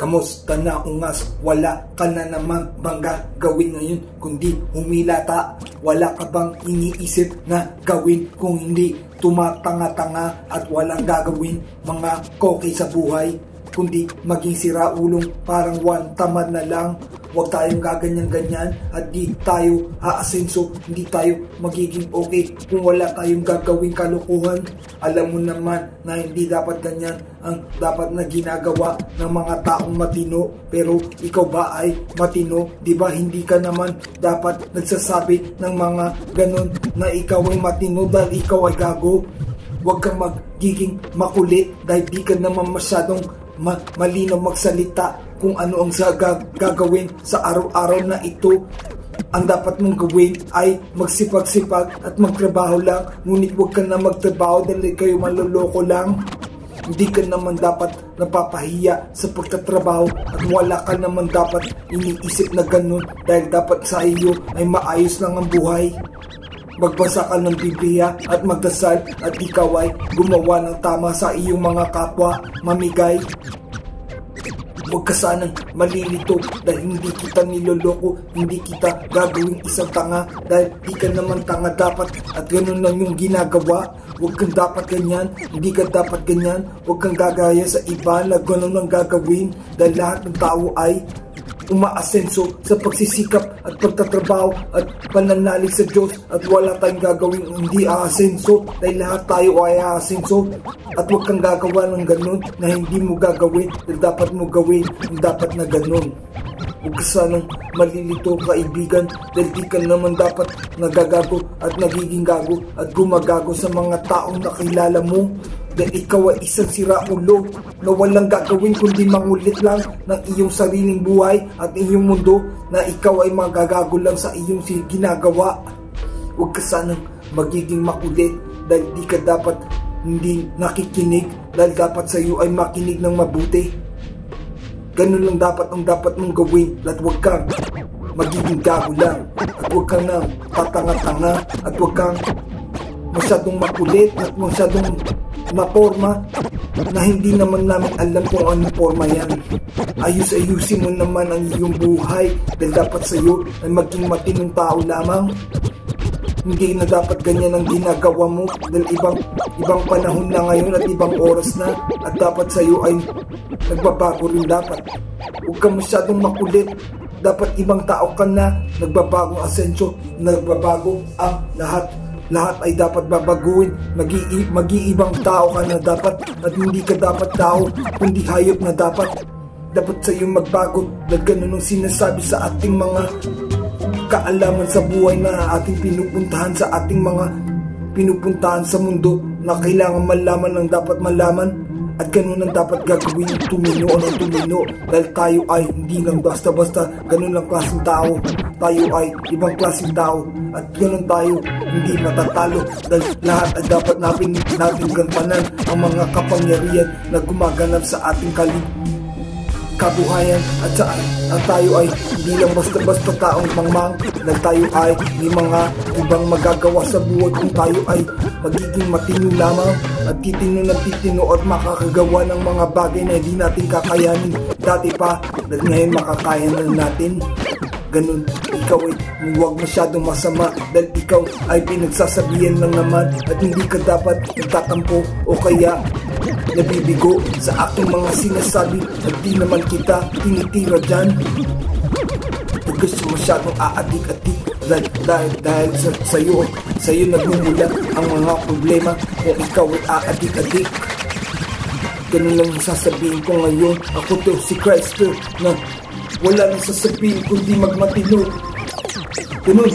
Kamusta na ungas? Wala ka na naman bang gagawin ngayon kundi humilata? Wala ka bang iniisip na gawin kung hindi tumatanga-tanga at walang gagawin mga koke sa buhay? Kundi maging siraulong parang one tamad na lang. Huwag tayong gaganyan-ganyan at di tayo aasenso, hindi tayo magiging okay kung wala tayong gagawing kalukuhan. Alam mo naman na hindi dapat ganyan ang dapat na ginagawa ng mga taong matino. Pero ikaw ba ay matino? Di ba hindi ka naman dapat nagsasabi ng mga ganon na ikaw ay matino dahil ikaw ay gago? Huwag kang magiging makulit dahil di ka naman masyadong malinaw magsalita kung ano ang gagawin sa araw-araw na ito. Ang dapat mong gawin ay magsipag-sipag at magtrabaho lang, ngunit huwag ka na magtrabaho dahil kayo maloloko lang. Hindi ka naman dapat napapahiya sa pagtatrabaho at wala ka naman dapat iniisip na ganun dahil dapat sa iyo ay maayos lang ang buhay. Magbasa ka ng Biblia at magdasal at ikaw ay gumawa ng tama sa iyong mga kapwa, mamigay. Huwag ka sanang malilito dahil hindi kita niloloko, hindi kita gagawing isang tanga dahil di ka naman tanga dapat at ganun lang yung ginagawa. Huwag kang dapat ganyan, hindi ka dapat ganyan, huwag kang gagaya sa iba na ganun lang gagawin dahil lahat ng tao ay umaasenso sa pagsisikap at pagtatrabaho at pananalig sa Diyos at wala tayong gagawin hindi aasenso dahil lahat tayo ay aasenso at huwag kang gagawa ng ganun na hindi mo gagawin dahil dapat mo gawin ang dapat na ganun. Huwag ka sanang malilito kaibigan dahil di ka naman dapat nagagago at nagiging gago at gumagago sa mga taong nakilala mo. Dahil ikaw ay isang siraulo na walang gagawin kundi mangulit lang ng iyong sariling buhay at iyong mundo na ikaw ay magagago lang sa iyong ginagawa. Huwag ka sanang magiging makulit dahil di ka dapat hindi nakikinig dahil dapat sa iyo ay makinig ng mabuti. Ganun lang dapat ang dapat mong gawin at huwag kang magiging gago lang at huwag kang nang tatanga-tanga at huwag kang masyadong makulit at masyadong maporma na hindi naman namin alam kung anong forma yan. Ayusin mo naman ang iyong buhay dahil dapat sa iyo ay maging matinong tao lamang. Hindi na dapat ganyan ang ginagawa mo dahil ibang panahon na ngayon at ibang oras na at dapat sa iyo ay nagbabago rin dapat. Huwag ka masyadong makulit. Dapat ibang tao ka na, nagbabagong asenso, nagbabago ang lahat. Lahat ay dapat babaguhin, mag-iibang tao ka na dapat at hindi ka dapat tao, kundi hayop na dapat. Dapat sa iyo magbago dahil ganun ang sinasabi sa ating mga kaalaman sa buhay na ating pinupuntahan sa ating mga pinupuntahan sa mundo na kailangan malaman ng dapat malaman. At ganun ang dapat gagawin ng tumino o ng tumino dahil tayo ay hindi lang basta-basta ganun lang klaseng tao. Tayo ay ibang klaseng tao at ganun tayo hindi matatalo dahil lahat ay dapat natin gampanan ang mga kapangyarihan na gumaganap sa ating kabuhayan at tayo ay hindi lang basta-basta taong mangmang dahil tayo ay may mga ibang magagawa sa buhay kung tayo ay magiging matino lamang at titino at makakagawa ng mga bagay na hindi natin kakayanin dati pa dahil ngayon makakaya na natin. Ganun, ikaw ay huwag masyadong masama dahil ikaw ay pinagsasabihan lang naman at hindi ka dapat nagtatampo o kaya nabibigo sa aking mga sinasabi at di naman kita tinitira dyan. Huwag ka masyadong aadik-adik dahil sa iyo nagmumula ang mga problema kung ikaw ay aadik-adik. Ganun lang sasabihin ko ngayon. Ako to si Christ na wala nang sasabihin kundi magmatino. Ganun.